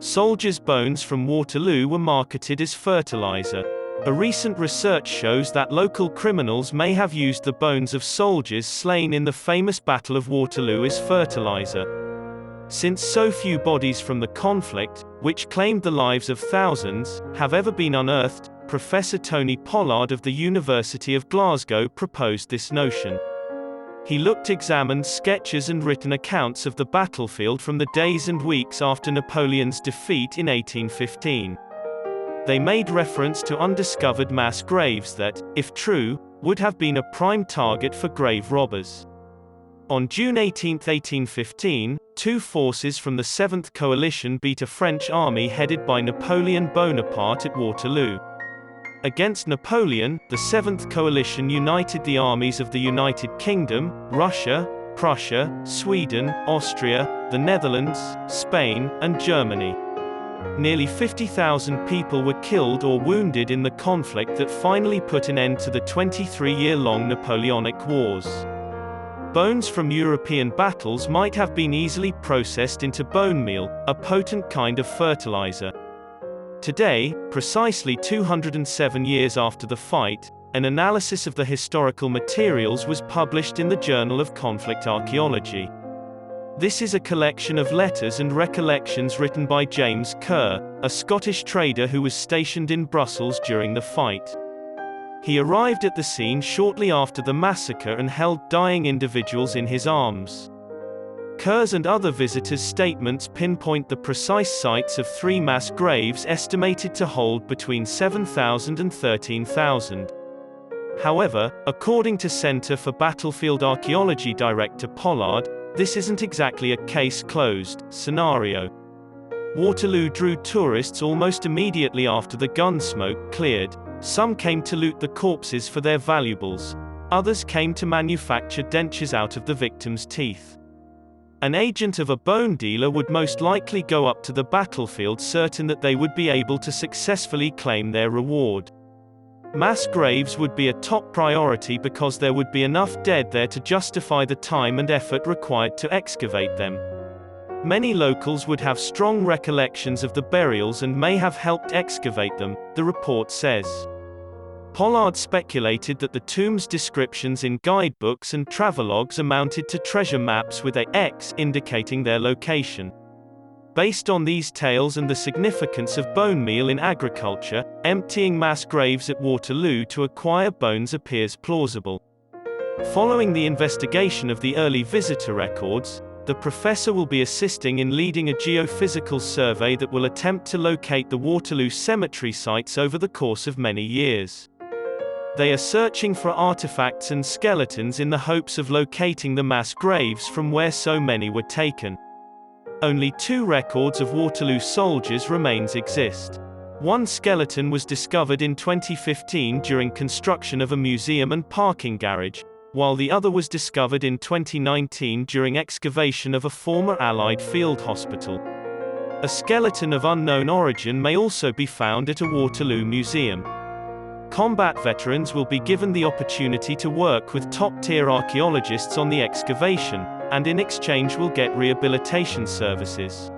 Soldiers' bones from Waterloo were marketed as fertilizer. A recent research shows that local criminals may have used the bones of soldiers slain in the famous Battle of Waterloo as fertilizer. Since so few bodies from the conflict, which claimed the lives of thousands, have ever been unearthed, Professor Tony Pollard of the University of Glasgow proposed this notion. He examined sketches and written accounts of the battlefield from the days and weeks after Napoleon's defeat in 1815. They made reference to undiscovered mass graves that, if true, would have been a prime target for grave robbers. On June 18, 1815, two forces from the 7th Coalition beat a French army headed by Napoleon Bonaparte at Waterloo. Against Napoleon, the 7th Coalition united the armies of the United Kingdom, Russia, Prussia, Sweden, Austria, the Netherlands, Spain, and Germany. Nearly 50,000 people were killed or wounded in the conflict that finally put an end to the 23-year-long Napoleonic Wars. Bones from European battles might have been easily processed into bone meal, a potent kind of fertilizer. Today, precisely 207 years after the fight, an analysis of the historical materials was published in the Journal of Conflict Archaeology. This is a collection of letters and recollections written by James Kerr, a Scottish trader who was stationed in Brussels during the fight. He arrived at the scene shortly after the massacre and held dying individuals in his arms. Kerr's and other visitors' statements pinpoint the precise sites of 3 mass graves estimated to hold between 7,000 and 13,000. However, according to Center for Battlefield Archaeology Director Pollard, this isn't exactly a case-closed scenario. Waterloo drew tourists almost immediately after the gun smoke cleared. Some came to loot the corpses for their valuables. Others came to manufacture dentures out of the victims' teeth. An agent of a bone dealer would most likely go up to the battlefield certain that they would be able to successfully claim their reward. Mass graves would be a top priority because there would be enough dead there to justify the time and effort required to excavate them. Many locals would have strong recollections of the burials and may have helped excavate them, the report says. Pollard speculated that the tombs' descriptions in guidebooks and travelogues amounted to treasure maps with a X indicating their location. Based on these tales and the significance of bone meal in agriculture, emptying mass graves at Waterloo to acquire bones appears plausible. Following the investigation of the early visitor records, the professor will be assisting in leading a geophysical survey that will attempt to locate the Waterloo cemetery sites over the course of many years. They are searching for artifacts and skeletons in the hopes of locating the mass graves from where so many were taken. Only 2 records of Waterloo soldiers' remains exist. One skeleton was discovered in 2015 during construction of a museum and parking garage, while the other was discovered in 2019 during excavation of a former Allied field hospital. A skeleton of unknown origin may also be found at a Waterloo museum. Combat veterans will be given the opportunity to work with top-tier archaeologists on the excavation, and in exchange will get rehabilitation services.